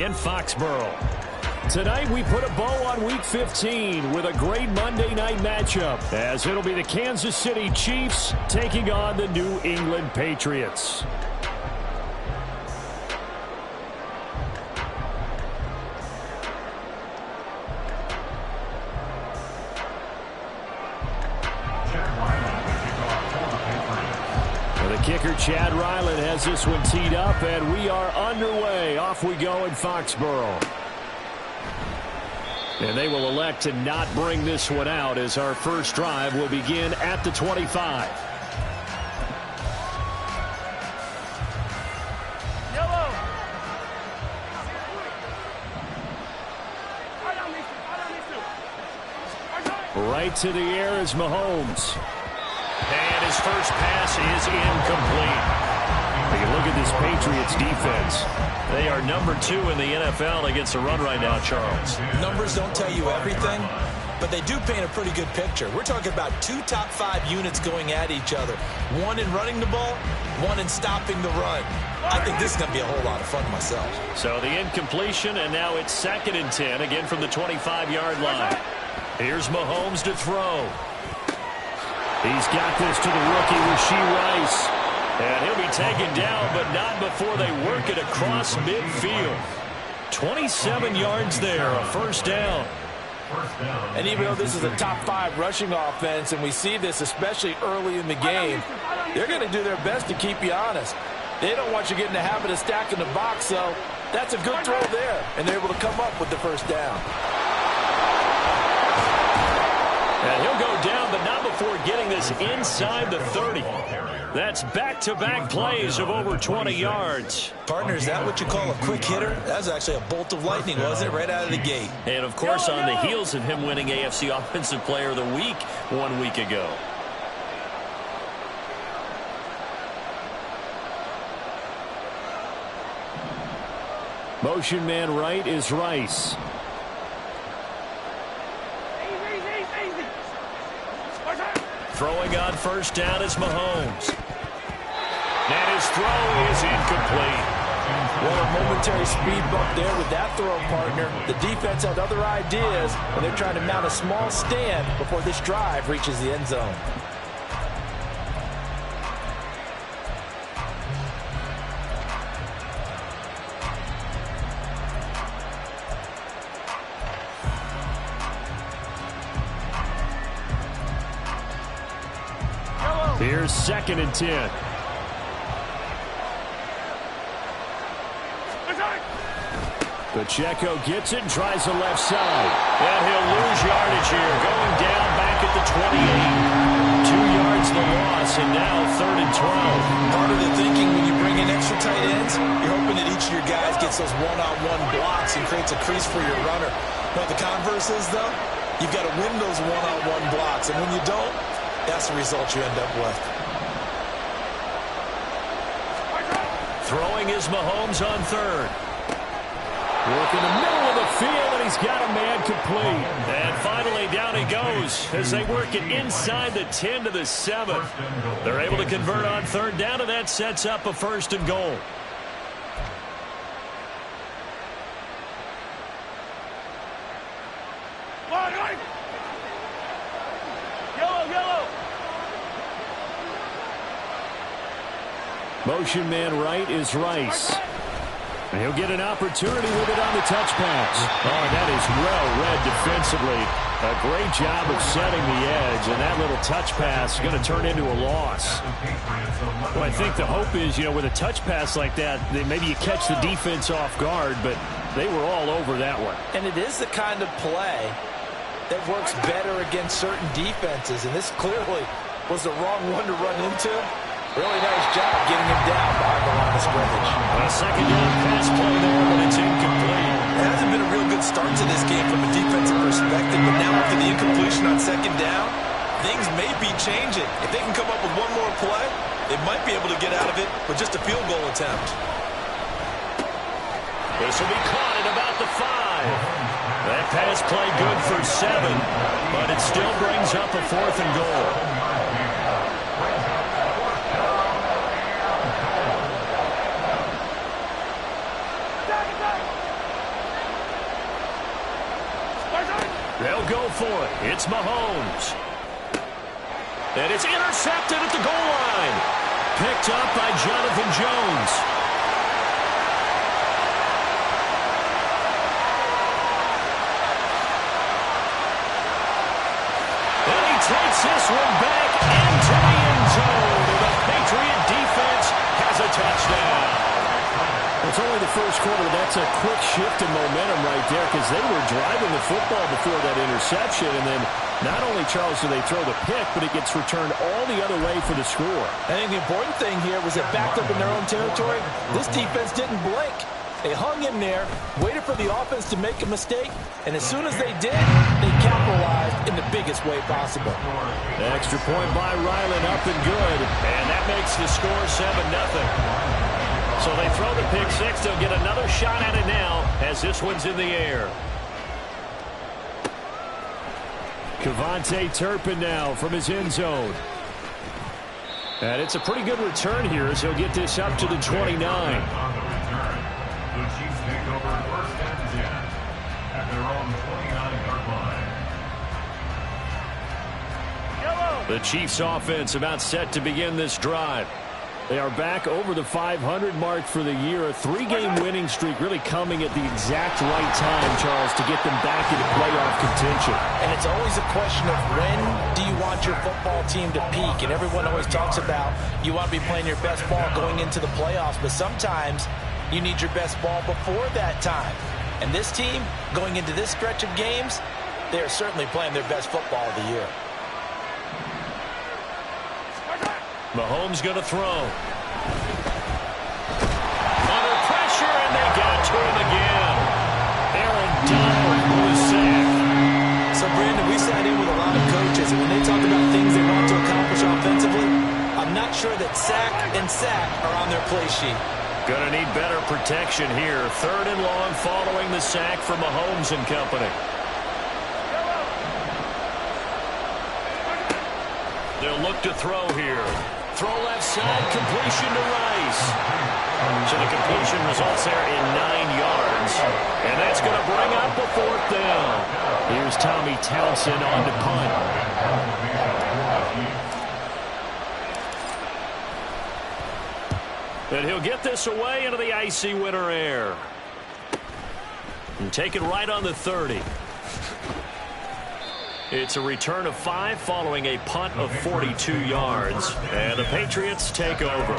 In Foxborough. Tonight we put a bow on Week 15 with a great Monday night matchup, as it'll be the Kansas City Chiefs taking on the New England Patriots. The kicker, Chad Ryland, has this one teed up, and we are underway. Off we go in Foxborough. And they will elect to not bring this one out, as our first drive will begin at the 25. Right to the air is Mahomes. And his first pass is incomplete. Take a look at this Patriots defense. They are number 2 in the NFL against the run right now, Charles. Numbers don't tell you everything, but they do paint a pretty good picture. We're talking about 2 top 5 units going at each other. One in running the ball, one in stopping the run. I think this is going to be a whole lot of fun myself. So the incompletion, and now it's 2nd and 10, again from the 25-yard line. Here's Mahomes to throw. He's got this to the rookie, Rashee Rice. And he'll be taken down, but not before they work it across midfield. 27 yards there, a first down. And even though this is a top 5 rushing offense, and we see this especially early in the game, they're going to do their best to keep you honest. They don't want you getting the habit of stacking the box, so that's a good throw there, and they're able to come up with the first down. And he'll go down, but not before getting this inside the 30. That's back-to-back plays of over 20 yards. Partner, is that what you call a quick hitter? That was actually a bolt of lightning, wasn't it, right out of the gate? And, of course, on the heels of him winning AFC Offensive Player of the Week 1 week ago. Motion man right is Rice. Throwing on first down is Mahomes. And his throw is incomplete. Well, a momentary speed bump there with that throw, partner. The defense had other ideas, and they're trying to mount a small stand before this drive reaches the end zone. Here's 2nd and 10. Pacheco gets it and tries the left side. And he'll lose yardage here, going down back at the 28. 2 yards the loss, and now 3rd and 12. Part of the thinking when you bring in extra tight ends, you're hoping that each of your guys gets those one-on-one blocks and creates a crease for your runner. What the converse is, though, you've got to win those one-on-one blocks, and when you don't, that's the result you end up with. Throwing is Mahomes on 3rd. Work in the middle of the field, and he's got a man complete. And finally, down he goes as they work it inside the 10 to the 7. They're able to convert on 3rd down, and that sets up a 1st and goal. Motion man right is Rice. And he'll get an opportunity with it on the touch pass. Oh, that is well read defensively. A great job of setting the edge, and that little touch pass is going to turn into a loss. Well, I think the hope is, with a touch pass like that, maybe you catch the defense off guard, but they were all over that one. And it is the kind of play that works better against certain defenses, and this clearly was the wrong one to run into. Really nice job getting him down behind the line of scrimmage. A 2nd down pass play there, but it's incomplete. It hasn't been a real good start to this game from a defensive perspective, but now after the incompletion on 2nd down, things may be changing. If they can come up with one more play, they might be able to get out of it with just a field goal attempt. This will be caught at about the 5. That pass play good for 7, but it still brings up a 4th and goal. They'll go for it. It's Mahomes. And it's intercepted at the goal line. Picked up by Jonathan Jones. And he takes this one back into the end zone. And the Patriot defense has a touchdown. It's only the first quarter. That's a quick shift in momentum right there because they were driving the football before that interception. And then not only, Charles, do they throw the pick, but it gets returned all the other way for the score. I think the important thing here was it backed up in their own territory. This defense didn't blink. They hung in there, waited for the offense to make a mistake, and as soon as they did, they capitalized in the biggest way possible. The extra point by Ryland up and good, and that makes the score 7-0. So they throw the pick six. They'll get another shot at it now as this one's in the air. Kevontae Turpin now from his end zone. And it's a pretty good return here as he'll get this up to the 29. The Chiefs take over first and 10 at their own 29-yard line. The Chiefs offense about set to begin this drive. They are back over the 500 mark for the year. A 3-game winning streak really coming at the exact right time, Charles, to get them back into playoff contention. And it's always a question of when do you want your football team to peak? And everyone always talks about you want to be playing your best ball going into the playoffs, but sometimes you need your best ball before that time. And this team, going into this stretch of games, they are certainly playing their best football of the year. Mahomes going to throw. Under pressure, and they got to him again. Aaron Donald was sacked. So, Brandon, we sat in with a lot of coaches, and when they talk about things they want to accomplish offensively, I'm not sure that sack and sack are on their play sheet. Going to need better protection here. 3rd and long following the sack from Mahomes and company. They'll look to throw here. Throw left side, completion to Rice. So the completion results there in 9 yards. And that's going to bring up a 4th down. Here's Tommy Townsend on to punt. And he'll get this away into the icy winter air. And take it right on the 30. It's a return of 5 following a punt of 42 yards. And the Patriots take over.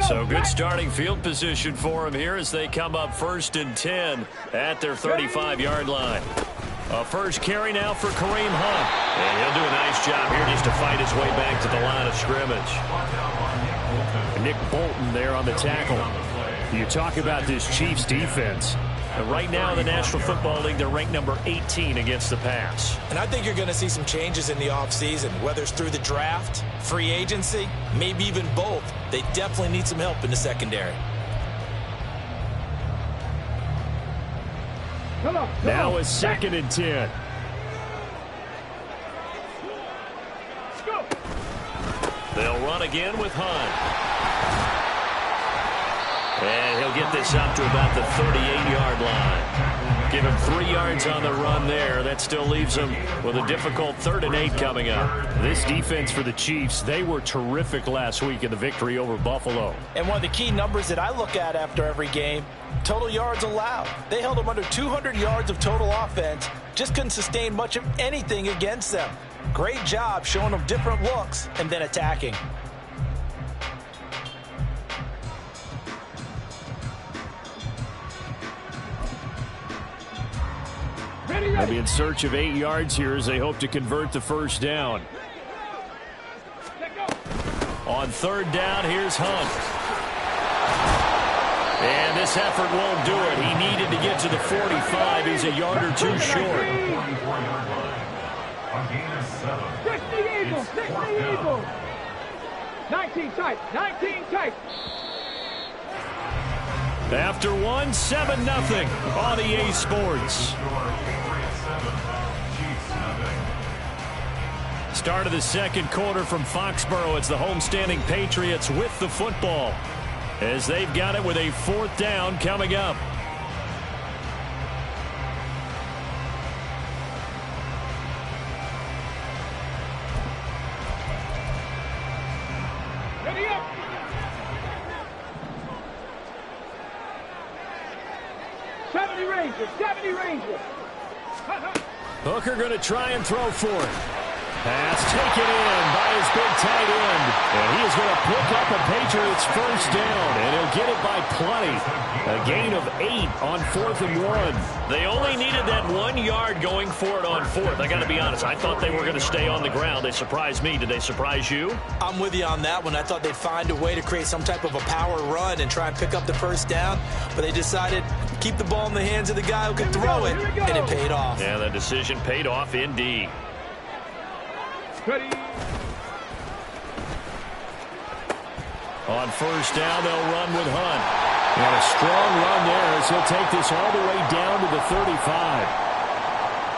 So good starting field position for them here as they come up 1st and 10 at their 35-yard line. A first carry now for Kareem Hunt. And he'll do a nice job here just to fight his way back to the line of scrimmage. Nick Bolton there on the tackle. You talk about this Chiefs defense. And right now in the National Football League, they're ranked number 18 against the pass. And I think you're going to see some changes in the offseason, whether it's through the draft, free agency, maybe even both. They definitely need some help in the secondary. Now a 2nd and 10. They'll run again with Hunt. And he'll get this up to about the 38-yard line. Give him 3 yards on the run there. That still leaves him with a difficult 3rd and 8 coming up. This defense for the Chiefs, they were terrific last week in the victory over Buffalo. And one of the key numbers that I look at after every game, total yards allowed. They held them under 200 yards of total offense. Just couldn't sustain much of anything against them. Great job showing them different looks and then attacking. They'll be in search of 8 yards here as they hope to convert the first down. On 3rd down, here's Hunt. And this effort won't do it. He needed to get to the 45. He's a yard or 2 short. 19 tight, 19 tight. After 1, 7-0 on EA Sports. Start of the second quarter from Foxborough. It's the homestanding Patriots with the football as they've got it with a 4th down coming up. Ready up. Seventy Rangers. Hooker going to try and throw for it. Pass taken in by his big tight end. And he is going to pick up a Patriots 1st down, and he'll get it by plenty. A gain of 8 on 4th and 1. They only needed that 1 yard going for it on 4th. I got to be honest, I thought they were going to stay on the ground. They surprised me. Did they surprise you? I'm with you on that one. I thought they'd find a way to create some type of a power run and try and pick up the 1st down, but they decided to keep the ball in the hands of the guy who could throw it, and it paid off. Yeah, that decision paid off indeed. Ready. On 1st down, they'll run with Hunt. And a strong run there as he'll take this all the way down to the 35.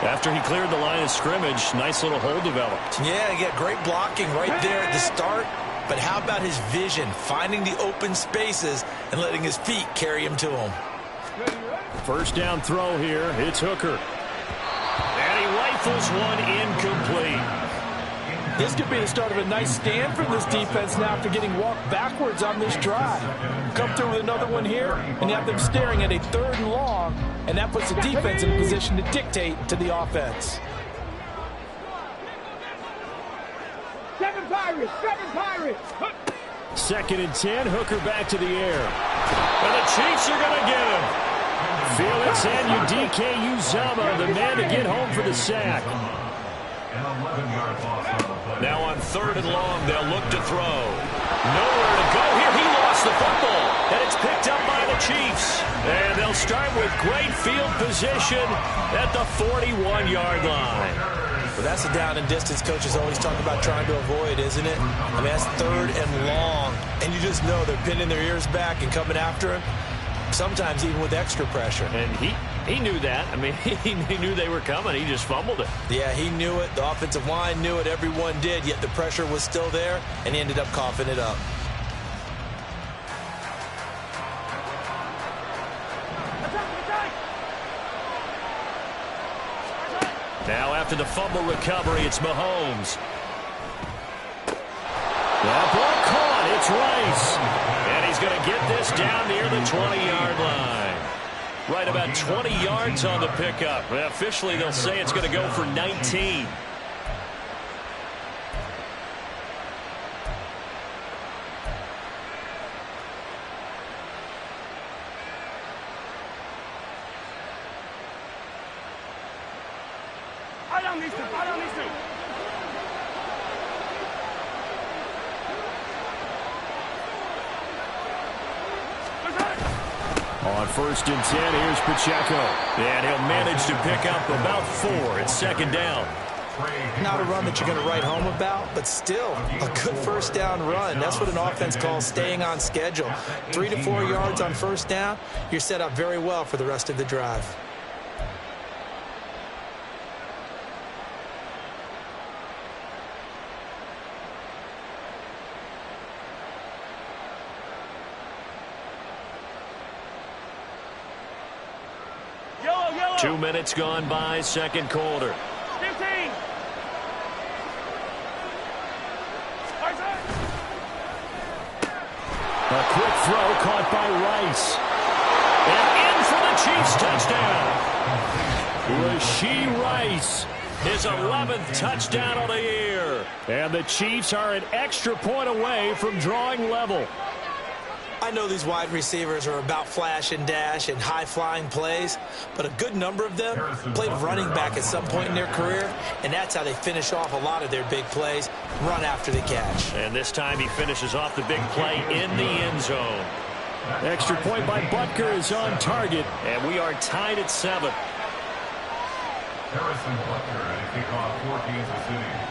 After he cleared the line of scrimmage, nice little hole developed. Yeah, he got great blocking right there at the start. But how about his vision, finding the open spaces and letting his feet carry him to him? 1st down throw here. It's Hooker. And he rifles one incomplete. This could be the start of a nice stand for this defense now after getting walked backwards on this drive. Come through with another one here, and you have them staring at a 3rd and long, and that puts the defense in a position to dictate to the offense. 7 Pirates. 2nd and 10, Hooker back to the air. And the Chiefs are going to get him. Felix and Udike Uzama, the man to get home for the sack. Now on 3rd and long, they'll look to throw. Nowhere to go here. He lost the football, and it's picked up by the Chiefs. And they'll start with great field position at the 41-yard line. Well, that's a down and distance coaches always talk about trying to avoid, isn't it? I mean, that's 3rd and long, and you just know they're pinning their ears back and coming after him, sometimes even with extra pressure. And he knew that. I mean, he knew they were coming. He just fumbled it. Yeah, he knew it. The offensive line knew it. Everyone did, yet the pressure was still there, and he ended up coughing it up. Now after the fumble recovery, it's Mahomes. That ball caught. It's Rice. And he's going to get this down near the 20-yard line. Right about 20 yards on the pickup. Officially, they'll say it's going to go for 19. On 1st and 10, here's Pacheco. And he'll manage to pick up about 4. It's 2nd down. Not a run that you're going to write home about, but still a good 1st down run. That's what an offense calls staying on schedule. 3 to 4 yards on 1st down, you're set up very well for the rest of the drive. Yellow. 2 minutes gone by, 2nd quarter. 15. A quick throw caught by Rice. And in for the Chiefs touchdown. Rashee Rice, his 11th touchdown of the year. And the Chiefs are an extra point away from drawing level. I know these wide receivers are about flash and dash and high-flying plays, but a good number of them played running back at some point in their career, and that's how they finish off a lot of their big plays, run after the catch. And this time he finishes off the big play in the end zone. Extra point by Butker is on target, and we are tied at 7. Harrison Butker at a kickoff for Kansas City.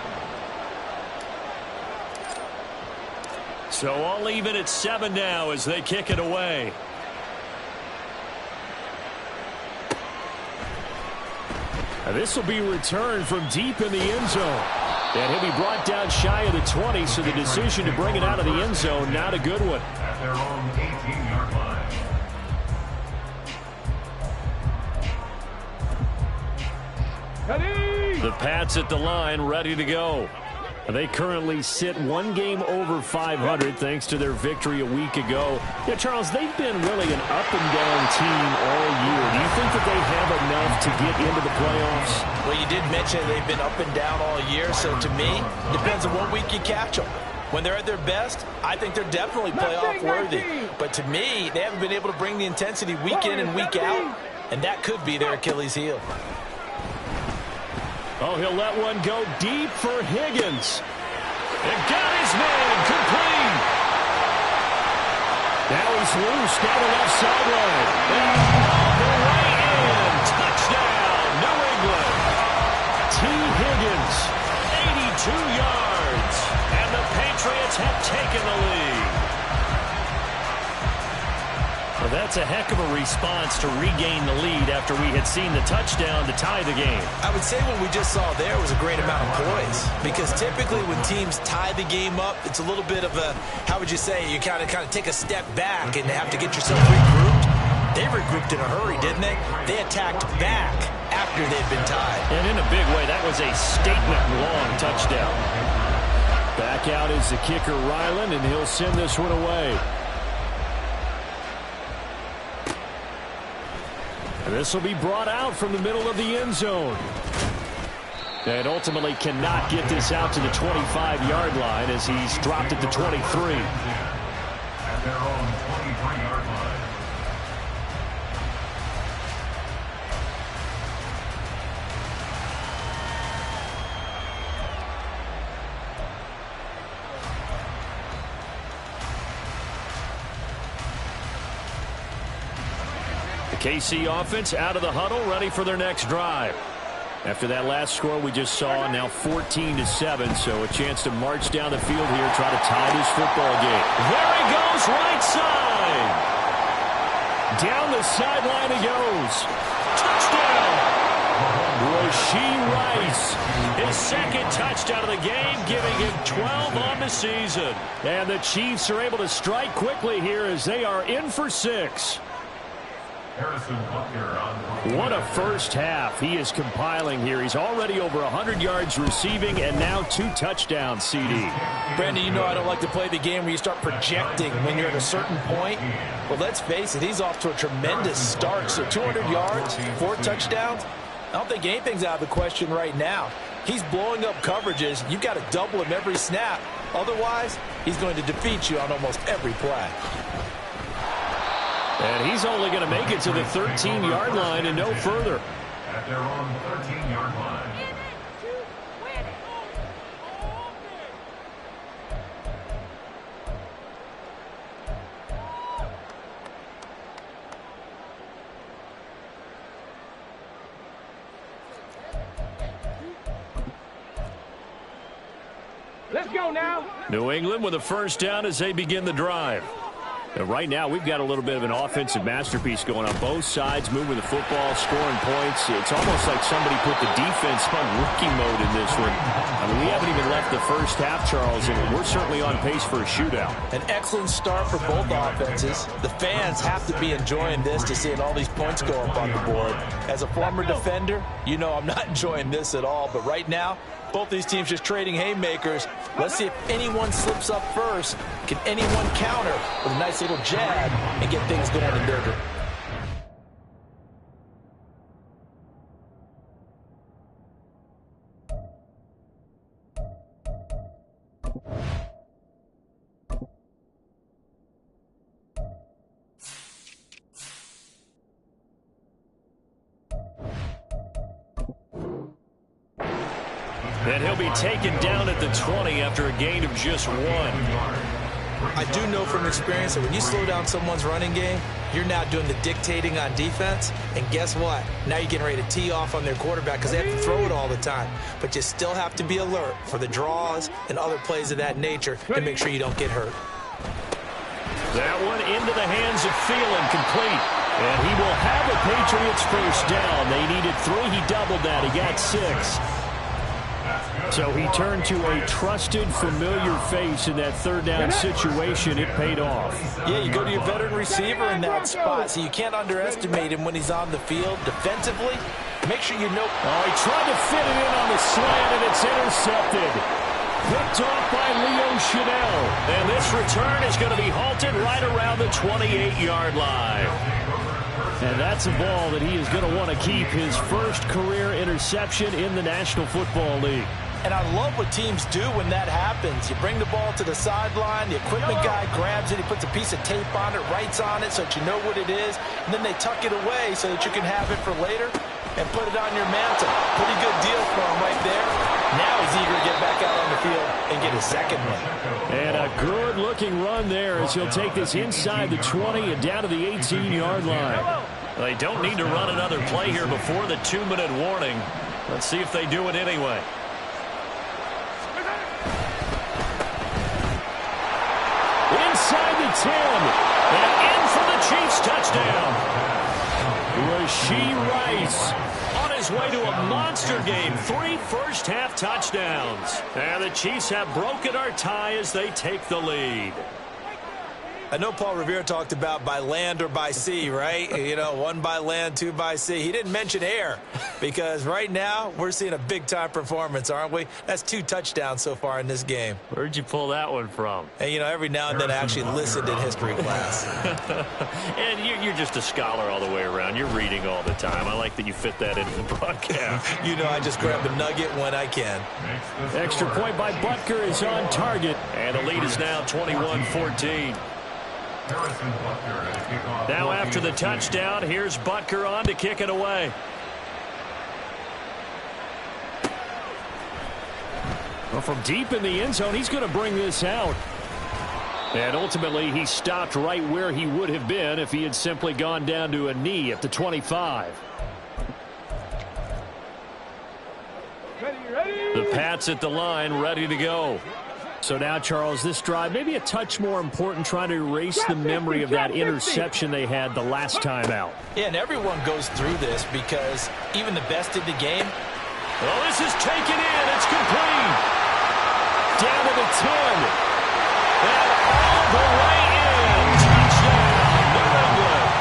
So all even at 7 now as they kick it away. This will be returned from deep in the end zone. And he'll be brought down shy of the 20, so the decision to bring it out of the end zone, not a good one. At their own 18-yard line. The Pats at the line, ready to go. They currently sit one game over 500 thanks to their victory a week ago. Yeah, Charles, they've been really an up-and-down team all year. Do you think that they have enough to get into the playoffs? Well, you did mention they've been up and down all year, so to me, depends on what week you catch them. When they're at their best, I think they're definitely playoff worthy. But to me, they haven't been able to bring the intensity week in and week out, and that could be their Achilles heel. Oh, he'll let one go deep for Higgins. And got his man complete. Now he's loose down the left sideline. And all the way in. Touchdown, New England. T. Higgins, 82 yards. And the Patriots have taken the lead. Well, that's a heck of a response to regain the lead after we had seen the touchdown to tie the game. I would say what we just saw there was a great amount of poise, because typically when teams tie the game up, it's a little bit of a, how would you say, you kind of take a step back and have to get yourself regrouped. They regrouped in a hurry, didn't they? They attacked back after they'd been tied. And in a big way, that was a statement-long touchdown. Back out is the kicker, Ryland, and he'll send this one away. This will be brought out from the middle of the end zone. And ultimately cannot get this out to the 25-yard line as he's dropped at the 23. At their own 23-yard line. KC offense out of the huddle, ready for their next drive. After that last score we just saw, now 14-7, so a chance to march down the field here, try to tie this football game. There he goes, right side. Down the sideline he goes. Touchdown! Rashee Rice, his second touchdown of the game, giving him 12 on the season. And the Chiefs are able to strike quickly here as they are in for 6. What a first half he is compiling here. He's already over 100 yards receiving and now 2 touchdowns, CD. Brandon, you know I don't like to play the game where you start projecting when you're at a certain point. But let's face it, he's off to a tremendous start. So 200 yards, 4 touchdowns. I don't think anything's out of the question right now. He's blowing up coverages. You've got to double him every snap. Otherwise, he's going to defeat you on almost every play. And he's only going to make it to the 13-yard line and no further. At their own 13-yard line. Let's go now. New England with a first down as they begin the drive. And right now, we've got a little bit of an offensive masterpiece going on. Both sides moving the football, scoring points. It's almost like somebody put the defense on rookie mode in this one. I mean, we haven't even left the first half, Charles, and we're certainly on pace for a shootout. An excellent start for both offenses. The fans have to be enjoying this to seeing all these points go up on the board. As a former defender, you know I'm not enjoying this at all. But right now, both these teams just trading haymakers. Let's see if anyone slips up first. Can anyone counter with a nice little jab and get things going in bigger? And he'll be taken down at the 20 after a gain of just 1. I do know from experience that when you slow down someone's running game, you're now doing the dictating on defense. And guess what? Now you're getting ready to tee off on their quarterback because they have to throw it all the time. But you still have to be alert for the draws and other plays of that nature to make sure you don't get hurt. That one into the hands of Thielen, complete. And he will have a Patriots first down. They needed 3. He doubled that. He got 6. So he turned to a trusted, familiar face in that third down situation. It paid off. Yeah, you go to your veteran receiver in that spot, so you can't underestimate him when he's on the field. Defensively, make sure you know. Oh, he tried to fit it in on the slant, and it's intercepted. Picked off by Leo Chanel. And this return is going to be halted right around the 28-yard line. And that's a ball that he is going to want to keep, his first career interception in the National Football League. And I love what teams do when that happens. You bring the ball to the sideline, the equipment guy grabs it, he puts a piece of tape on it, writes on it so that you know what it is, and then they tuck it away so that you can have it for later and put it on your mantle. Pretty good deal for him right there. Now he's eager to get back out on the field and get his second one. And a good-looking run there as he'll take this inside the 20 and down to the 18-yard line. They don't need to run another play here before the 2-minute warning. Let's see if they do it anyway. Inside the 10, and in for the Chiefs touchdown. Rashee Rice on his way to a monster game. 3 first-half touchdowns. And the Chiefs have broken our tie as they take the lead. I know Paul Revere talked about by land or by sea, right? You know, 1 by land, 2 by sea. He didn't mention air because right now we're seeing a big-time performance, aren't we? That's 2 touchdowns so far in this game. Where'd you pull that one from? And, you know, every now and then I actually listened in history class. And you're just a scholar all the way around. You're reading all the time. I like that you fit that into the broadcast. You know, I just grab a nugget when I can. Extra point by Butker is on target. And the lead is now 21-14. Now after the touchdown, here's Butker on to kick it away. Well, from deep in the end zone, he's going to bring this out. And ultimately, he stopped right where he would have been if he had simply gone down to a knee at the 25. The Pats at the line, ready to go. So now, Charles, this drive maybe a touch more important, trying to erase the memory of that interception they had the last time out. Yeah, and everyone goes through this because even the best in the game. Well, this is taken in. It's complete. Down to the 10. And all the way in. Touchdown, New England.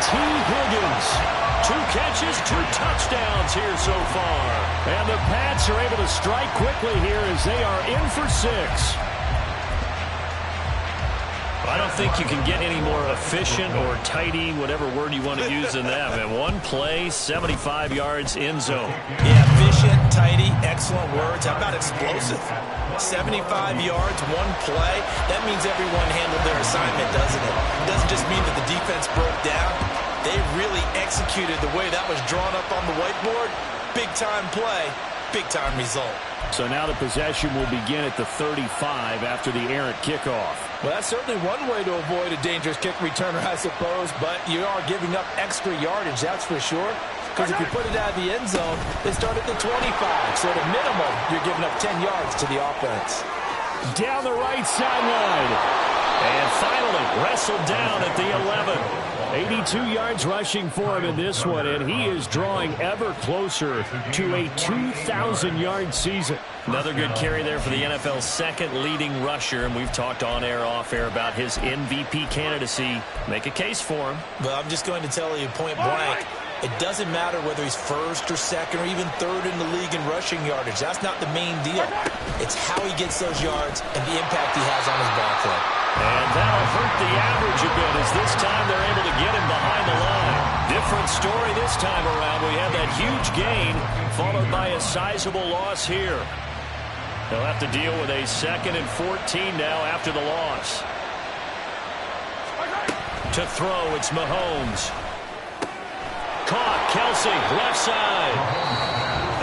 T. Higgins. 2 catches, 2 touchdowns here so far. And the Pats are able to strike quickly here as they are in for 6. I don't think you can get any more efficient or tidy, whatever word you want to use in that. Man, 1 play, 75 yards in zone. Yeah, efficient, tidy, excellent words. How about explosive? 75 yards, 1 play. That means everyone handled their assignment, doesn't it? It doesn't just mean that the defense broke down. They really executed the way that was drawn up on the whiteboard. Big-time play, big-time result. So now the possession will begin at the 35 after the errant kickoff. Well, that's certainly one way to avoid a dangerous kick returner, I suppose, but you are giving up extra yardage, that's for sure. Because if you put it out of the end zone, they start at the 25. So at a minimum, you're giving up 10 yards to the offense. Down the right sideline. And finally wrestled down at the 11. 82 yards rushing for him in this one, and he is drawing ever closer to a 2,000-yard season. Another good carry there for the NFL's second leading rusher, and we've talked on air, off air about his MVP candidacy. Make a case for him. Well, I'm just going to tell you point blank, it doesn't matter whether he's first or second or even third in the league in rushing yardage. That's not the main deal. It's how he gets those yards and the impact he has on his ball club. And that'll hurt the average a bit as this time they're able to get him behind the line. Different story this time around. We have that huge gain followed by a sizable loss here. They'll have to deal with a 2nd and 14 now after the loss. To throw, it's Mahomes. Caught, Kelsey, left side.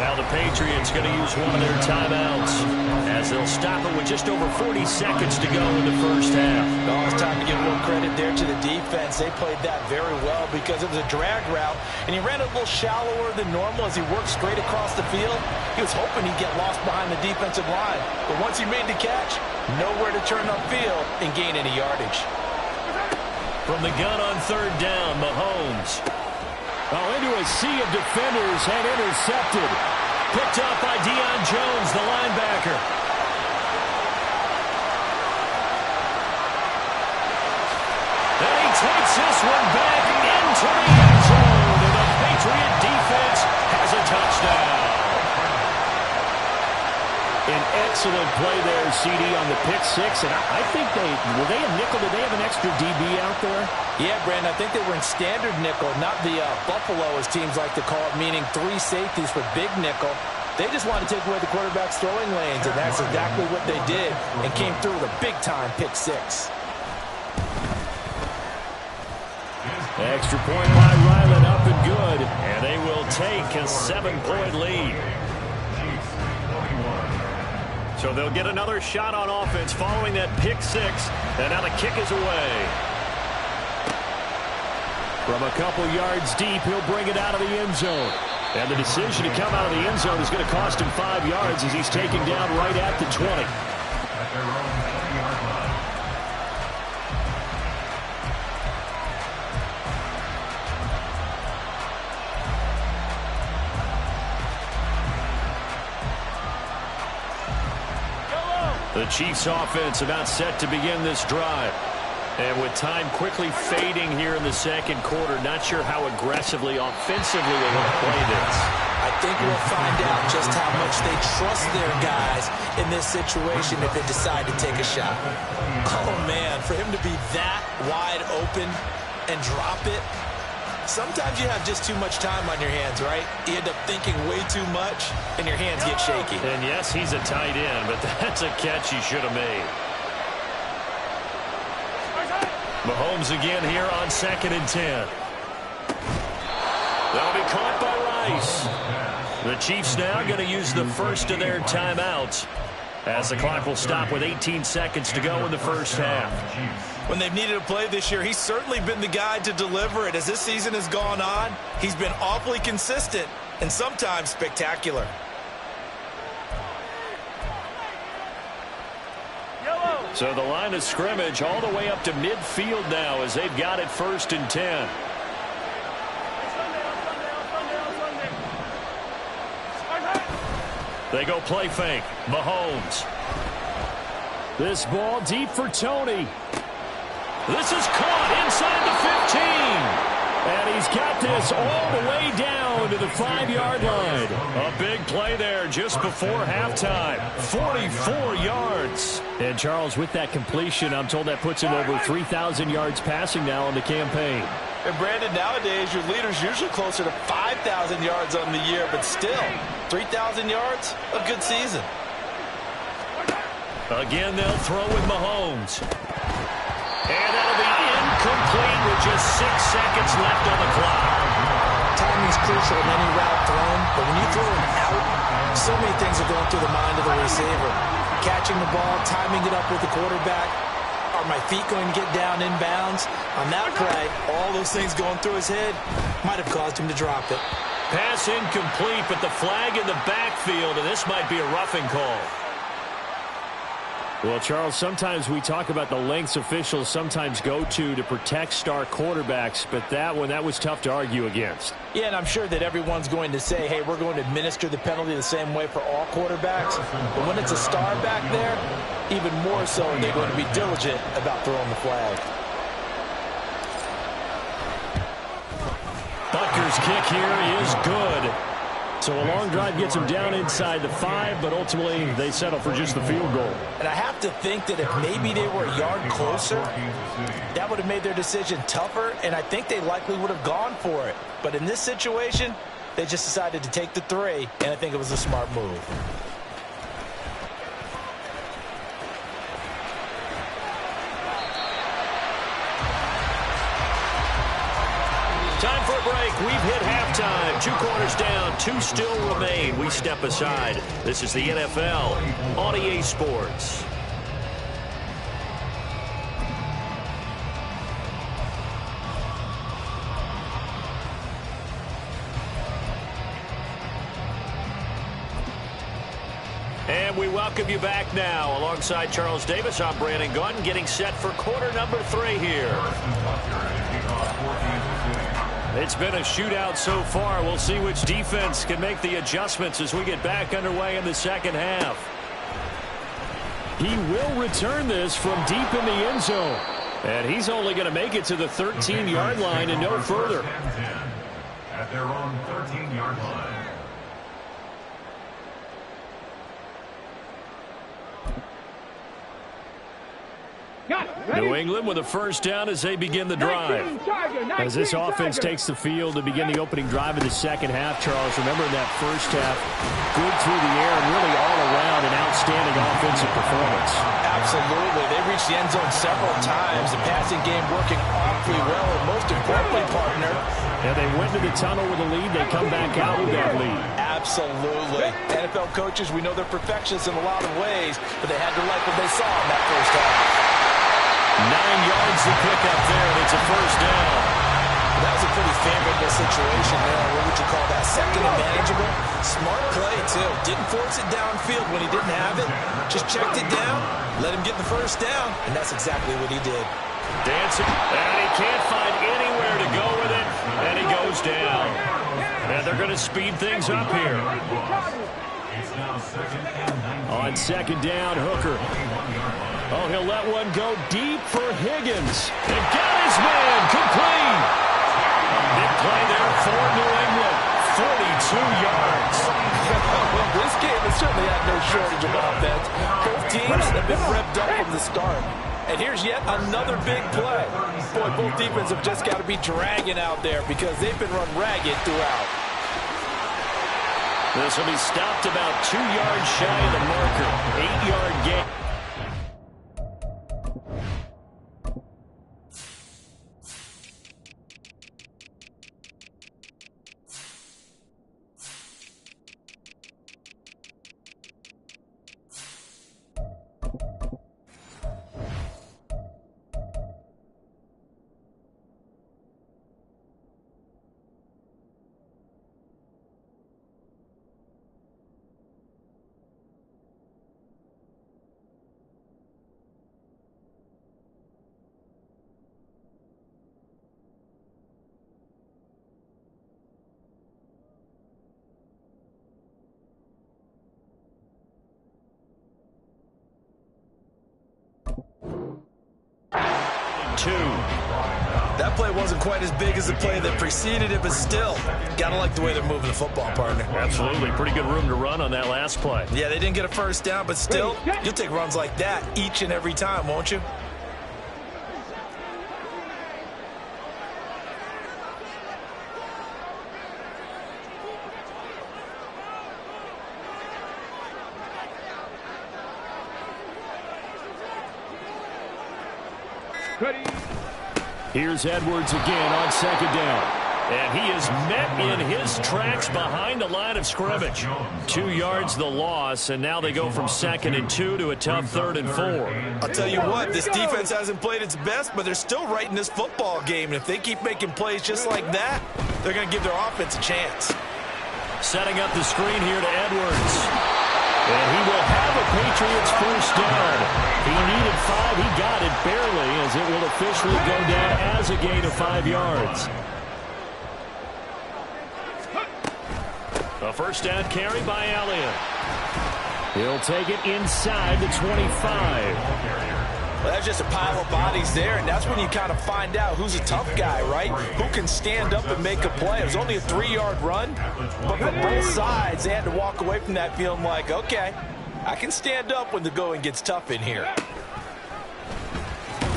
Now the Patriots going to use one of their timeouts as they'll stop it with just over 40 seconds to go in the first half. Oh, it's time to give a little credit there to the defense. They played that very well because it was a drag route, and he ran a little shallower than normal as he worked straight across the field. He was hoping he'd get lost behind the defensive line, but once he made the catch, nowhere to turn upfield and gain any yardage. From the gun on 3rd down, Mahomes. Oh, into a sea of defenders and intercepted. Picked up by Deion Jones, the linebacker. And he takes this one back into the end zone. And the Patriot defense has a touchdown. An excellent play there, CD, on the pick six. And I think were they a nickel? Did they have an extra DB out there? Yeah, Brandon, I think they were in standard nickel, not the Buffalo, as teams like to call it, meaning 3 safeties for big nickel. They just wanted to take away the quarterback's throwing lanes, and that's exactly what they did, and came through with a big-time pick six. Extra point by Ryland, up and good. And they will take a 7-point lead. So they'll get another shot on offense following that pick six. And now the kick is away. From a couple yards deep, he'll bring it out of the end zone. And the decision to come out of the end zone is going to cost him 5 yards as he's taken down right at the 20. At their own 20-yard line. The Chiefs offense about set to begin this drive. And with time quickly fading here in the second quarter, not sure how aggressively, offensively they want to play this. I think we'll find out just how much they trust their guys in this situation if they decide to take a shot. Oh, man, for him to be that wide open and drop it, sometimes you have just too much time on your hands, right? You end up thinking way too much, and your hands get shaky. And yes, he's a tight end, but that's a catch he should have made. Mahomes again here on 2nd and 10. That'll be caught by Rice. The Chiefs now going to use the first of their timeouts as the clock will stop with 18 seconds to go in the first half. When they've needed a play this year, he's certainly been the guy to deliver it. As this season has gone on, he's been awfully consistent and sometimes spectacular. So the line of scrimmage all the way up to midfield now as they've got it 1st and 10. They go play fake. Mahomes. This ball deep for Tony. This is caught inside the 15. And he's got this all the way down to the 5-yard line. A big play there just before halftime. 44 yards. And Charles, with that completion, I'm told that puts him over 3,000 yards passing now on the campaign. And Brandon, nowadays your leader's usually closer to 5,000 yards on the year, but still, 3,000 yards, a good season. Again, they'll throw with Mahomes. And that'll be incomplete with just 6 seconds left on the clock. Timing's crucial in any route thrown, but when you throw an out, so many things are going through the mind of the receiver. Catching the ball, timing it up with the quarterback. Are my feet going to get down in bounds? On that play, all those things going through his head might have caused him to drop it. Pass incomplete, but the flag in the backfield, and this might be a roughing call. Well, Charles, sometimes we talk about the lengths officials sometimes go to protect star quarterbacks, but that was tough to argue against. Yeah, and I'm sure that everyone's going to say, hey, we're going to administer the penalty the same way for all quarterbacks. But when it's a star back there, even more so, they're going to be diligent about throwing the flag. Butker's kick here is good. So a long drive gets him down inside the 5, but ultimately they settle for just the field goal. And I have to think that if maybe they were a yard closer, that would have made their decision tougher, and I think they likely would have gone for it. But in this situation, they just decided to take the 3, and I think it was a smart move. Time for a break. We've hit halftime. 2 quarters down. 2 still remain. We step aside. This is the NFL on EA Sports. And we welcome you back now. Alongside Charles Davis, I'm Brandon Gunn, getting set for quarter number 3 here. It's been a shootout so far. We'll see which defense can make the adjustments as we get back underway in the second half. He will return this from deep in the end zone. And he's only going to make it to the 13-yard line and no further. At their own 13-yard line. New England with a first down as they begin the drive. As this offense takes the field to begin the opening drive of the second half, Charles, remember in that first half, good through the air and really all around an outstanding offensive performance. Absolutely. They reached the end zone several times. The passing game working awfully well, and most importantly, partner. Yeah, they went to the tunnel with a lead. They come back out with that lead. Absolutely. NFL coaches, we know they're perfectionists in a lot of ways, but they had to like what they saw in that first half. 9 yards to pick up there, and it's a first down. That was a pretty favorable situation there. What would you call that? Second and manageable? Smart play, too. Didn't force it downfield when he didn't have it. Just checked it down, let him get the first down, and that's exactly what he did. Dancing, and he can't find anywhere to go with it, and he goes down. And they're going to speed things up here. On second down, Hooker. Oh, he'll let one go deep for Higgins. And got his man complete. Big play there for New England. 42 yards. Well, this game has certainly had no shortage of offense. Both teams have been revved up from the start. And here's yet another big play. Boy, both defenses have just got to be dragging out there because they've been run ragged throughout. This will be stopped about 2 yards shy of the marker. 8-yard gain. That play wasn't quite as big as the play that preceded it, but still, gotta like the way they're moving the football, partner. Absolutely. Pretty good room to run on that last play. Yeah, they didn't get a first down, but still, you'll take runs like that each and every time, won't you? Here's Edwards again on second down. And he is met in his tracks behind the line of scrimmage. 2 yards the loss, and now they go from 2nd and 2 to a tough 3rd and 4. I'll tell you what, this defense hasn't played its best, but they're still right in this football game. And if they keep making plays just like that, they're going to give their offense a chance. Setting up the screen here to Edwards. And he will have a Patriots first down. He needed 5. He got it barely, as it will officially go down as a gain of 5 yards. A first down carry by Elliott. He'll take it inside the 25. Well, that's just a pile of bodies there, and that's when you kind of find out who's a tough guy, right? Who can stand up and make a play. It was only a 3-yard run, but from both sides, they had to walk away from that feeling like, okay, I can stand up when the going gets tough in here.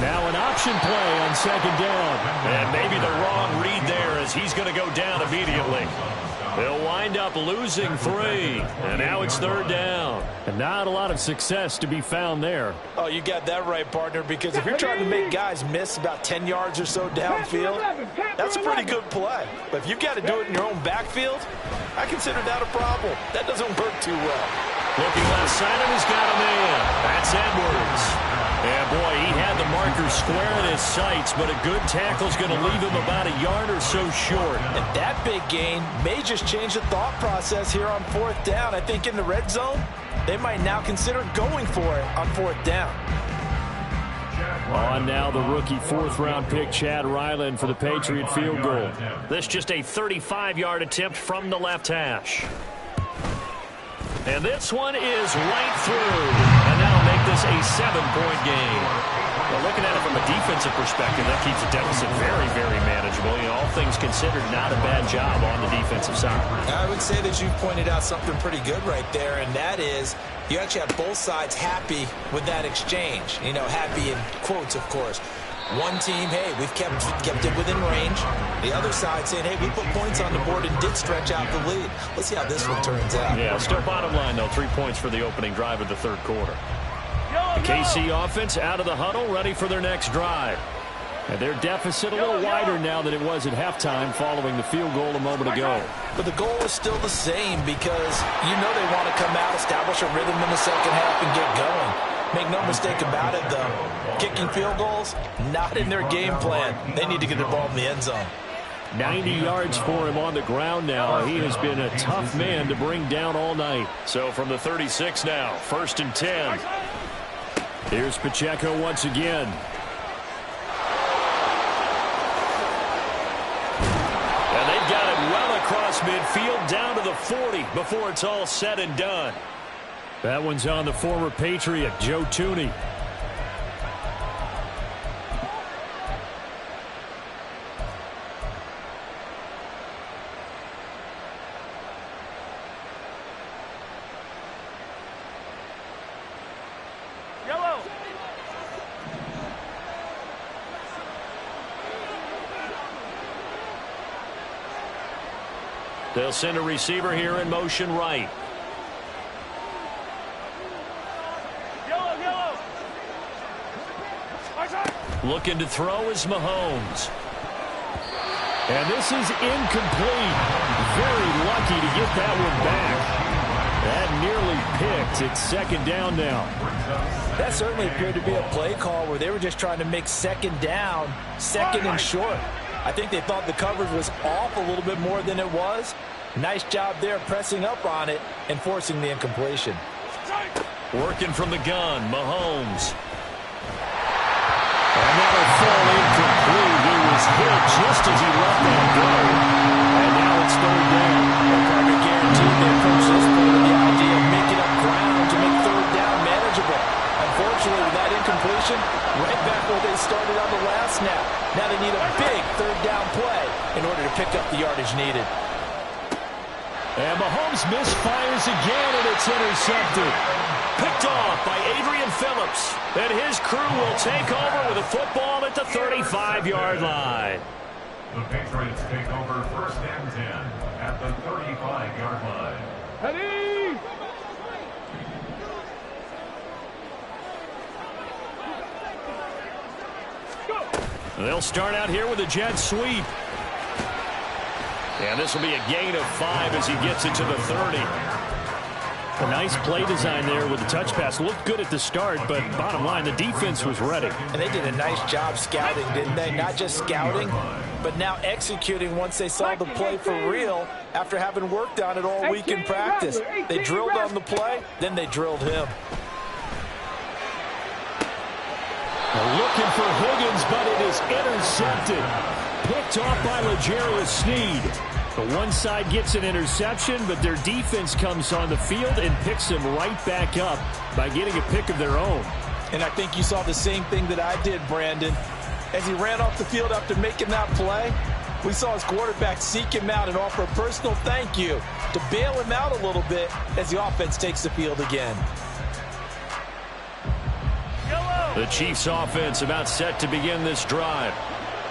Now an option play on second down. And maybe the wrong read there, as he's going to go down immediately. They'll wind up losing 3, and now it's 3rd down. And not a lot of success to be found there. Oh, you got that right, partner, because if you're trying to make guys miss about 10 yards or so downfield, that's a pretty good play. But if you've got to do it in your own backfield, I consider that a problem. That doesn't work too well. Looking left side, and he's got a man. That's Edwards. And, boy, he had the marker square in his sights, but a good tackle's going to leave him about a yard or so short. And that big gain may just change the thought process here on 4th down. I think in the red zone, they might now consider going for it on 4th down. On now the rookie fourth-round pick, Chad Ryland, for the Patriot field goal. This just a 35-yard attempt from the left hash. And this one is right through. And that'll make this a 7-point game. Well, looking at it from a defensive perspective, that keeps the deficit very, very manageable. You know, all things considered, not a bad job on the defensive side. I would say that you pointed out something pretty good right there, and that is you actually have both sides happy with that exchange. You know, happy in quotes, of course. One team, hey, we've kept it within range. The other side saying, hey, we put points on the board and did stretch out the lead. Let's see how this one turns out. Yeah, still bottom line, though, 3 points for the opening drive of the third quarter. The KC offense out of the huddle, ready for their next drive. And their deficit a little wider now than it was at halftime following the field goal a moment ago. But the goal is still the same because you know they want to come out, establish a rhythm in the second half, and get going. Make no mistake about it, though. Kicking field goals, not in their game plan. They need to get the ball in the end zone. 90 yards for him on the ground now. He has been a tough man to bring down all night. So from the 36 now, 1st and 10. Here's Pacheco once again. And they've got it well across midfield down to the 40 before it's all said and done. That one's on the former Patriot, Joe Thuney. Yellow. They'll send a receiver here in motion right. Looking to throw is Mahomes. And this is incomplete. Very lucky to get that one back. That nearly picked. It's 2nd down now. That certainly appeared to be a play call where they were just trying to make 2nd down, 2nd and short. I think they thought the coverage was off a little bit more than it was. Nice job there pressing up on it and forcing the incompletion. Working from the gun, Mahomes. And that'll fall incomplete. He was hit just as he let that go. And now it's 3rd down. I guarantee they approach this point with the idea of making up ground to make 3rd down manageable. Unfortunately, with that incompletion, right back where they started on the last snap. Now they need a big 3rd down play in order to pick up the yardage needed. And Mahomes misfires again, and it's intercepted. Picked off by Adrian Phillips. And his crew will take over with a football at the 35-yard line. The Patriots take over 1st and 10 at the 35-yard line. Ready? They'll start out here with a jet sweep. And this will be a gain of 5 as he gets it to the 30. A nice play design there with the touch pass. Looked good at the start, but bottom line, the defense was ready. And they did a nice job scouting, didn't they? Not just scouting, but now executing once they saw the play for real after having worked on it all week in practice. They drilled on the play, then they drilled him. Looking for Higgins, but it is intercepted. Picked off by L'Jarius Sneed. The one side gets an interception, but their defense comes on the field and picks him right back up by getting a pick of their own. And I think you saw the same thing that I did, Brandon. As he ran off the field after making that play, we saw his quarterback seek him out and offer a personal thank you to bail him out a little bit as the offense takes the field again. The Chiefs offense about set to begin this drive.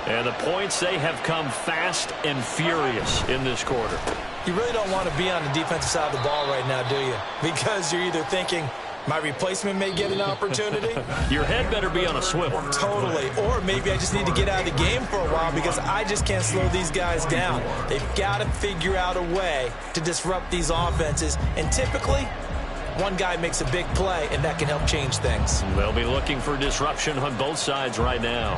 And the points, they have come fast and furious in this quarter. You really don't want to be on the defensive side of the ball right now, do you? Because you're either thinking, my replacement may get an opportunity. Your head better be on a swivel. Totally. Or maybe I just need to get out of the game for a while because I just can't slow these guys down. They've got to figure out a way to disrupt these offenses. And typically, one guy makes a big play, and that can help change things. They'll be looking for disruption on both sides right now.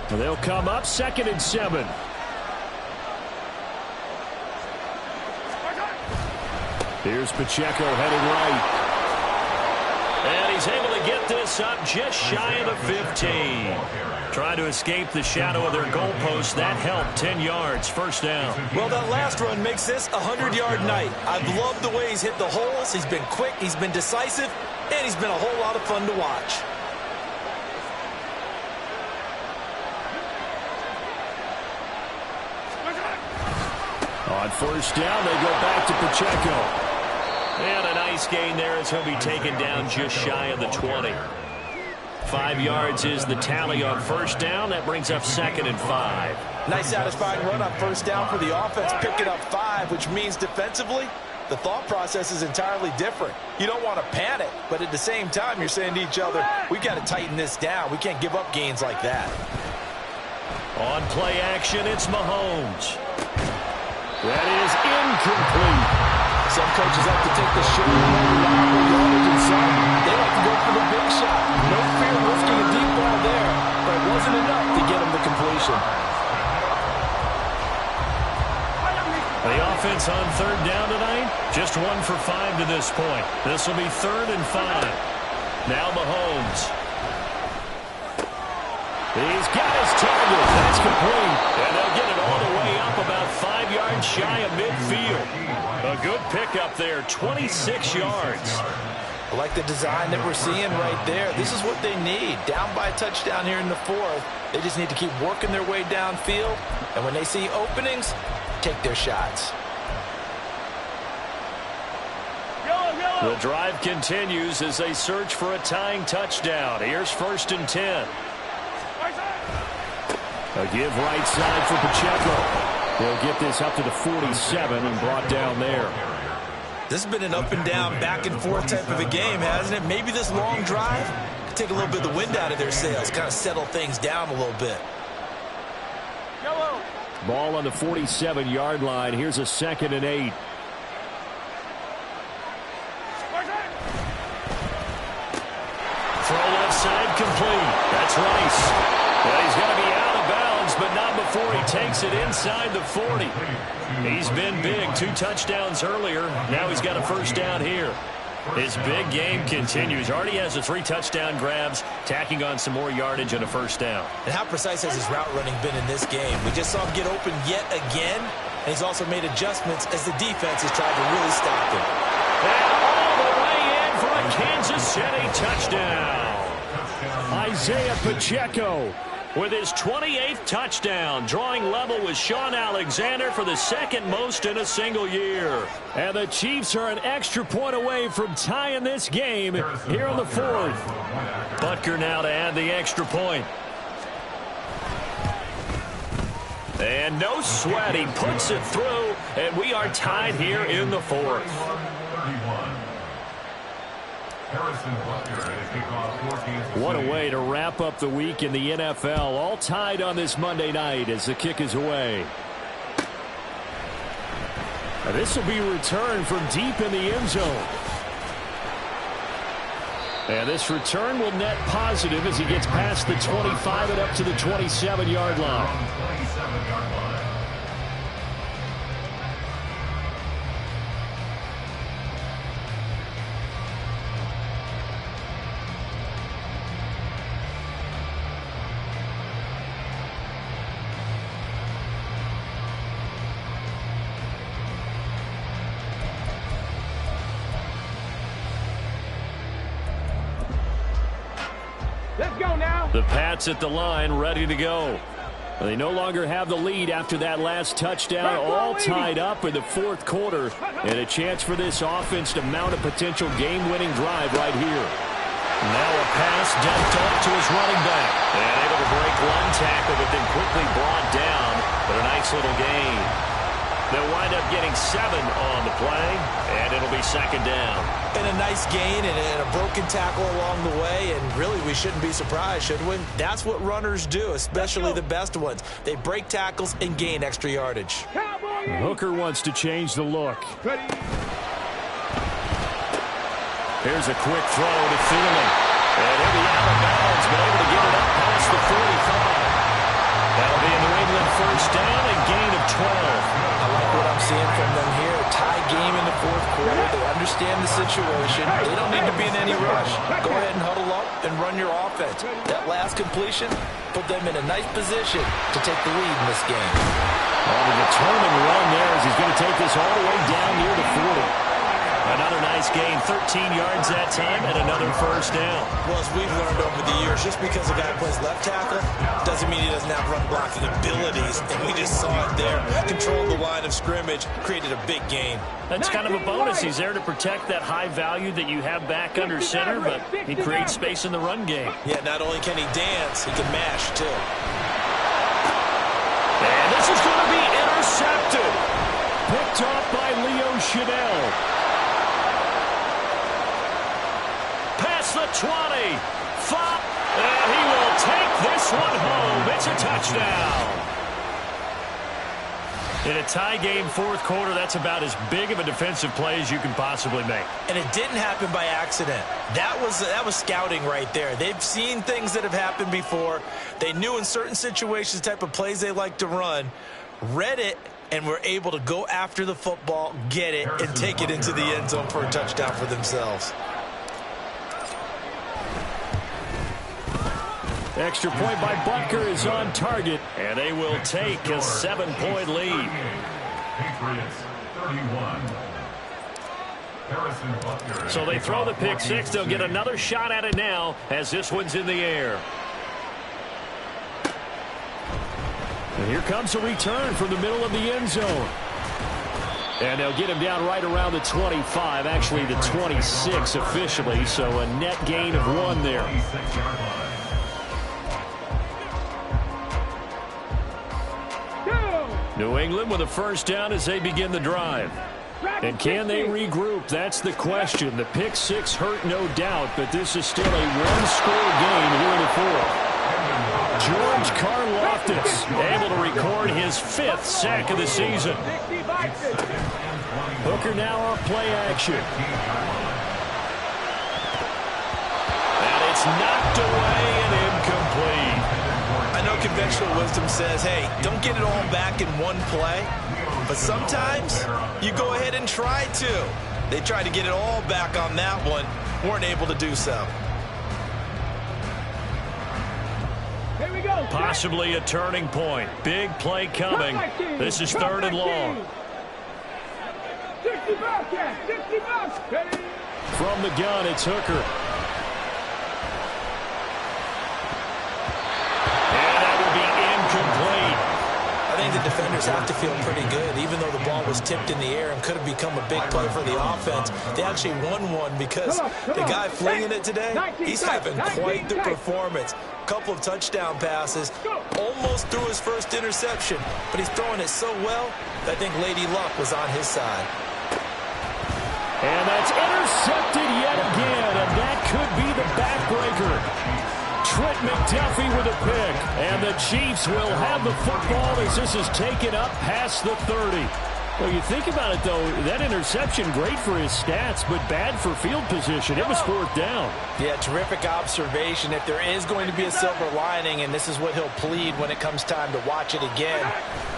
They'll come up 2nd and 7. Here's Pacheco headed right. And he's able to get this up just shy of the 15. Trying to escape the shadow of their goalpost. That helped. 10 yards, first down. Well, that last run makes this a 100-yard night. I've loved the way he's hit the holes. He's been quick, he's been decisive, and he's been a whole lot of fun to watch. On first down, they go back to Pacheco. And a nice gain there as he'll be taken down just shy of the 20. 5 yards is the tally on first down. That brings up 2nd and 5. Nice satisfying run on first down for the offense, picking up 5, which means defensively, the thought process is entirely different. You don't want to panic, but at the same time, you're saying to each other, we've got to tighten this down. We can't give up gains like that. On play action, it's Mahomes. That is incomplete. Some coaches have to take the short yardage, and some they like to go for the big shot. No fear of risking a deep ball there, but it wasn't enough to get him the completion. The offense on third down tonight, just 1 for 5 to this point. This will be 3rd and 5. Now Mahomes. He's got his target. That's complete. And they'll get it all the way up about 5 yards shy of midfield. A good pickup there, 26 yards. I like the design that we're seeing right there. This is what they need. Down by a touchdown here in the 4th. They just need to keep working their way downfield. And when they see openings, take their shots. The drive continues as they search for a tying touchdown. Here's 1st and 10. A give right side for Pacheco. They'll get this up to the 47 and brought down there. This has been an up and down, back and forth type of a game, hasn't it? Maybe this long drive could take a little bit of the wind out of their sails, kind of settle things down a little bit. Ball on the 47-yard line. Here's a 2nd and 8. Throw left side complete. That's Rice. Well, he's going to be out of bounds, but not before he takes it inside the 40. He's been big. 2 touchdowns earlier. Now he's got a first down here. His big game continues. Already has the 3 touchdown grabs, tacking on some more yardage and a first down. And how precise has his route running been in this game? We just saw him get open yet again, and he's also made adjustments as the defense has tried to really stop him. And all the way in for a Kansas City touchdown. Isaiah Pacheco with his 28th touchdown, drawing level with Sean Alexander for the 2nd most in a single year. And the Chiefs are an extra point away from tying this game here on the 4th. Butker now to add the extra point. And no sweat, he puts it through, and we are tied here in the 4th. What a way to wrap up the week in the NFL. All tied on this Monday night as the kick is away. Now this will be returned from deep in the end zone. And this return will net positive as he gets past the 25 and up to the 27-yard line. Let's go now. The Pats at the line, ready to go. They no longer have the lead after that last touchdown, all tied up in the 4th quarter, and a chance for this offense to mount a potential game-winning drive right here. Now a pass dumped off to his running back. And able to break 1 tackle, but then quickly brought down. But a nice little gain. They'll wind up getting 7 on the play, and it'll be 2nd down. And a nice gain and a broken tackle along the way, and really we shouldn't be surprised, should we? That's what runners do, especially the best ones. They break tackles and gain extra yardage. Hooker wants to change the look. Here's a quick throw to Thielen. And he'll be out of bounds, but able to get it up past the 45. That'll be a New England first down and gain of 12. I like what I'm seeing from them here. tie game in the fourth quarter. They understand the situation. They don't need to be in any rush. Go ahead and huddle up and run your offense. That last completion put them in a nice position to take the lead in this game. Oh, the determined run there as he's going to take this all the way down near the 40. Another nice gain, 13 yards that time, and another first down. Well, as we've learned over the years, just because a guy plays left tackle doesn't mean he doesn't have run blocking abilities. And we just saw it there. Controlled the line of scrimmage, created a big gain. That's kind of a bonus. He's there to protect that high value that you have back under center, but he creates space in the run game. Yeah, not only can he dance, he can mash, too. And this is going to be intercepted. Picked off by Leo Chanel. Past the 20. Flop. And he will take this one home. It's a touchdown. In a tie game fourth quarter, that's about as big of a defensive play as you can possibly make. And it didn't happen by accident. That was scouting right there. They've seen things that have happened before. They knew in certain situations the type of plays they like to run, read it, and were able to go after the football, get it, and take it into the end zone for a touchdown for themselves. Extra point by Butker is on target, and they will take a 7-point lead. Patriots 31. So they throw the pick six. They'll get another shot at it now as this one's in the air. And here comes a return from the middle of the end zone. And they'll get him down right around the 25, actually the 26 officially, so a net gain of 1 there. New England with a first down as they begin the drive. And can they regroup? That's the question. The pick six hurt, no doubt, but this is still a one-score game here in the fourth. George Karlaftis able to record his 5th sack of the season. Hooker now on play action. And it's knocked away and incomplete. I know conventional wisdom says, hey, don't get it all back in one play. But sometimes you go ahead and try to. They tried to get it all back on that one. Weren't able to do so. Here we go. Possibly a turning point. Big play coming. This is 3rd and long. 60 Bobcats, 60 Bobcats. From the gun, it's Hooker. And that will be incomplete. I think the defenders have to feel pretty good. Even though the ball was tipped in the air and could have become a big play for the offense, they actually won one because the guy flinging it today, he's having quite the performance. Couple of touchdown passes, almost threw his first interception, but he's throwing it so well that I think Lady Luck was on his side. And that's intercepted yet again, and that could be the backbreaker. Trent McDuffie with a pick, and the Chiefs will have the football as this is taken up past the 30. Well, you think about it, though, that interception, great for his stats, but bad for field position. It was 4th down. Yeah, terrific observation. If there is going to be a silver lining, and this is what he'll plead when it comes time to watch it again,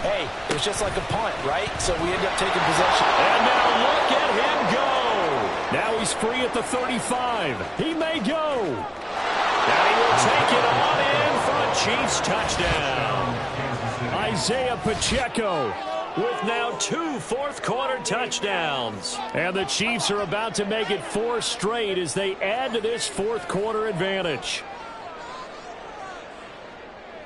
hey, it was just like a punt, right? So we end up taking possession. And now look at him go. Now he's free at the 35. He may go. Now he will take it on in for a Chiefs touchdown. Isaiah Pacheco with now 2 fourth-quarter touchdowns. And the Chiefs are about to make it 4 straight as they add to this fourth-quarter advantage.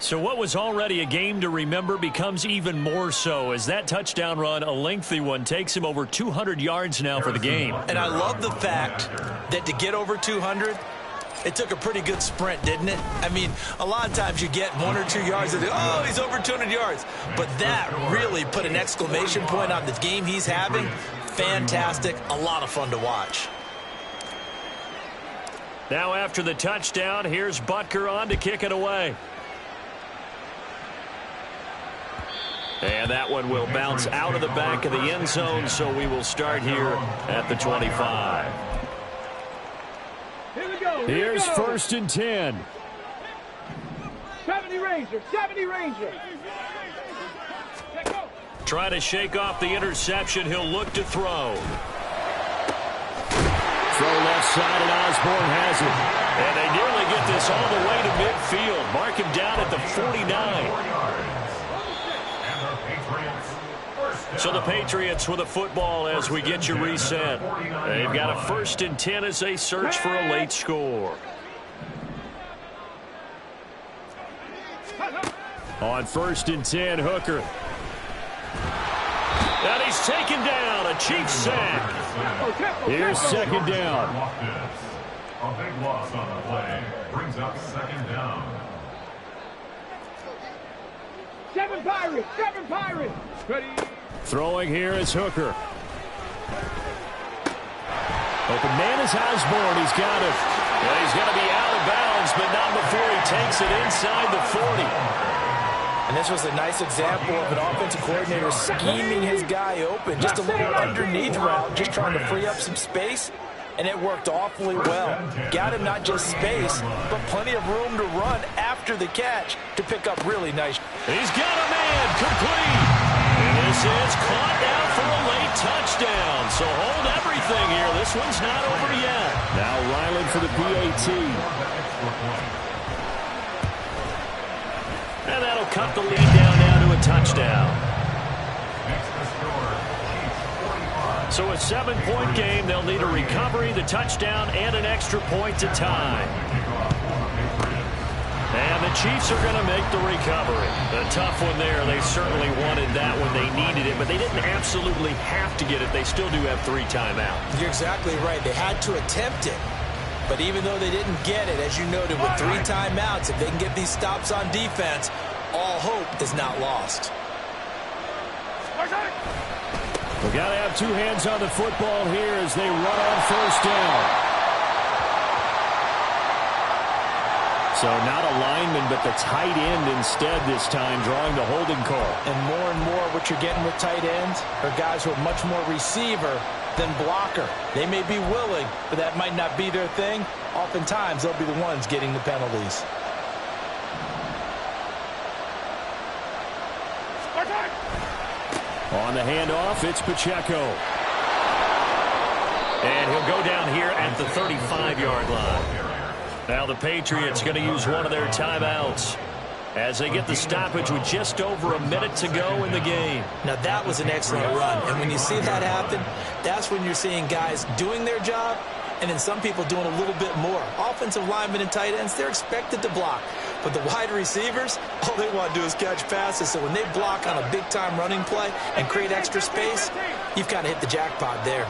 So what was already a game to remember becomes even more so as that touchdown run, a lengthy one, takes him over 200 yards now for the game. And I love the fact that to get over 200, it took a pretty good sprint, didn't it? I mean, a lot of times you get 1 or 2 yards and oh, he's over 200 yards. But that really put an exclamation point on the game he's having. Fantastic. A lot of fun to watch. Now after the touchdown, here's Butker on to kick it away. And that one will bounce out of the back of the end zone, so we will start here at the 25. Here we go. Here's 1st and 10. 70 Ranger, 70 Ranger. Trying to shake off the interception. He'll look to throw. Throw left side, and Osborne has it. And they nearly get this all the way to midfield. Mark him down at the 49. So the Patriots with a football as we get you reset. They've got a 1st and 10 as they search for a late score. On 1st and 10, Hooker. And he's taken down. A Chiefs sack. Here's 2nd down. A big loss on the play brings up 2nd down. 7 Pirates! 7 Pirates! Ready? Throwing here is Hooker. Open man is Osborne. He's got it. And he's going to be out of bounds, but not before he takes it inside the 40. And this was a nice example of an offensive coordinator scheming his guy open. Just a little underneath route, just trying to free up some space. And it worked awfully well. Got him not just space, but plenty of room to run after the catch to pick up really nice. He's got a man complete. And this is caught down for a late touchdown. So hold everything here. This one's not over yet. Now Ryland for the PAT. And that'll cut the lead down now to a touchdown. So a 7-point game. They'll need a recovery, the touchdown, and an extra point to tie. And the Chiefs are going to make the recovery. A tough one there. They certainly wanted that when they needed it, but they didn't absolutely have to get it. They still do have 3 timeouts. You're exactly right. They had to attempt it. But even though they didn't get it, as you noted, with 3 timeouts, if they can get these stops on defense, all hope is not lost. We've got to have 2 hands on the football here as they run on 1st down. So not a lineman, but the tight end instead this time, drawing the holding call. And more what you're getting with tight ends are guys who are much more receiver than blocker. They may be willing, but that might not be their thing. Oftentimes, they'll be the ones getting the penalties. On the handoff, it's Pacheco. And he'll go down here at the 35-yard line. Now the Patriots going to use one of their timeouts as they get the stoppage with just over a minute to go in the game. Now that was an excellent run. And when you see that happen, that's when you're seeing guys doing their job and then some people doing a little bit more. Offensive linemen and tight ends, they're expected to block. But the wide receivers, all they want to do is catch passes. So when they block on a big-time running play and create extra space, you've kind of hit the jackpot there.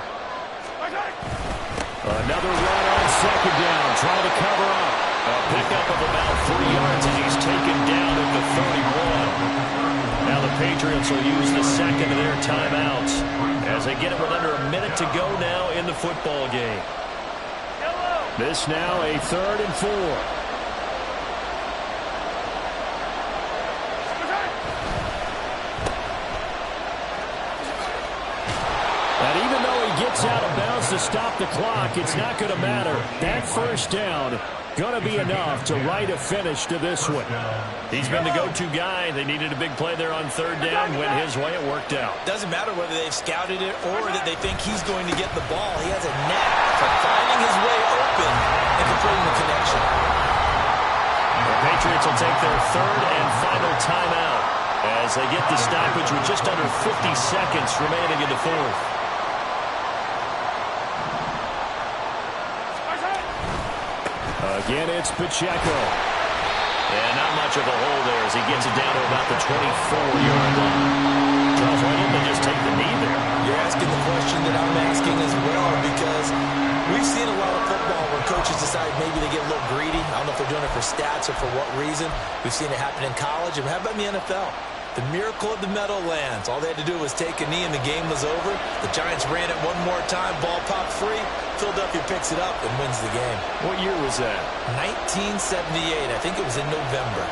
Another run on 2nd down, trying to cover up. A pickup of about 3 yards as he's taken down at the 31. Now the Patriots will use the 2nd of their timeouts as they get it with under a minute to go now in the football game. This now a 3rd and 4. And even though he gets out of bounds to stop the clock, it's not going to matter. That 1st down going to be enough to write a finish to this one. He's been the go-to guy. They needed a big play there on 3rd down. Went his way. It worked out. Doesn't matter whether they've scouted it or that they think he's going to get the ball. He has a knack for finding his way open and completing the connection. The Patriots will take their 3rd and final timeout as they get the stoppage with just under 50 seconds remaining in the 4th. Again, it's Pacheco. And not much of a hole there as he gets it down to about the 24-yard line. Charles, why didn't they just take the knee there? You're asking the question that I'm asking as well, because we've seen a lot of football where coaches decide maybe they get a little greedy. I don't know if they're doing it for stats or for what reason. We've seen it happen in college. And how about in the NFL? The miracle of the Meadowlands. All they had to do was take a knee and the game was over. The Giants ran it one more time. Ball popped free. Philadelphia picks it up and wins the game. What year was that? 1978. I think it was in November.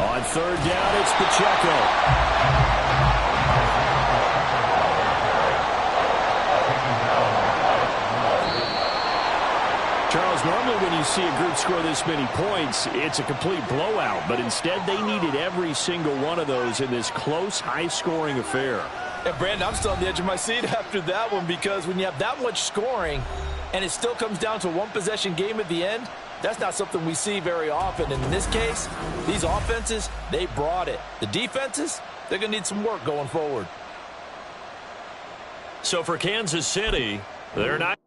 On 3rd down, it's Pacheco. Charles, normally when you you see a group score this many points, it's a complete blowout. But instead, they needed every single one of those in this close, high-scoring affair. And, Brandon, I'm still on the edge of my seat after that one, because when you have that much scoring and it still comes down to a one-possession game at the end, that's not something we see very often. And in this case, these offenses, they brought it. The defenses, they're going to need some work going forward. So for Kansas City, they're not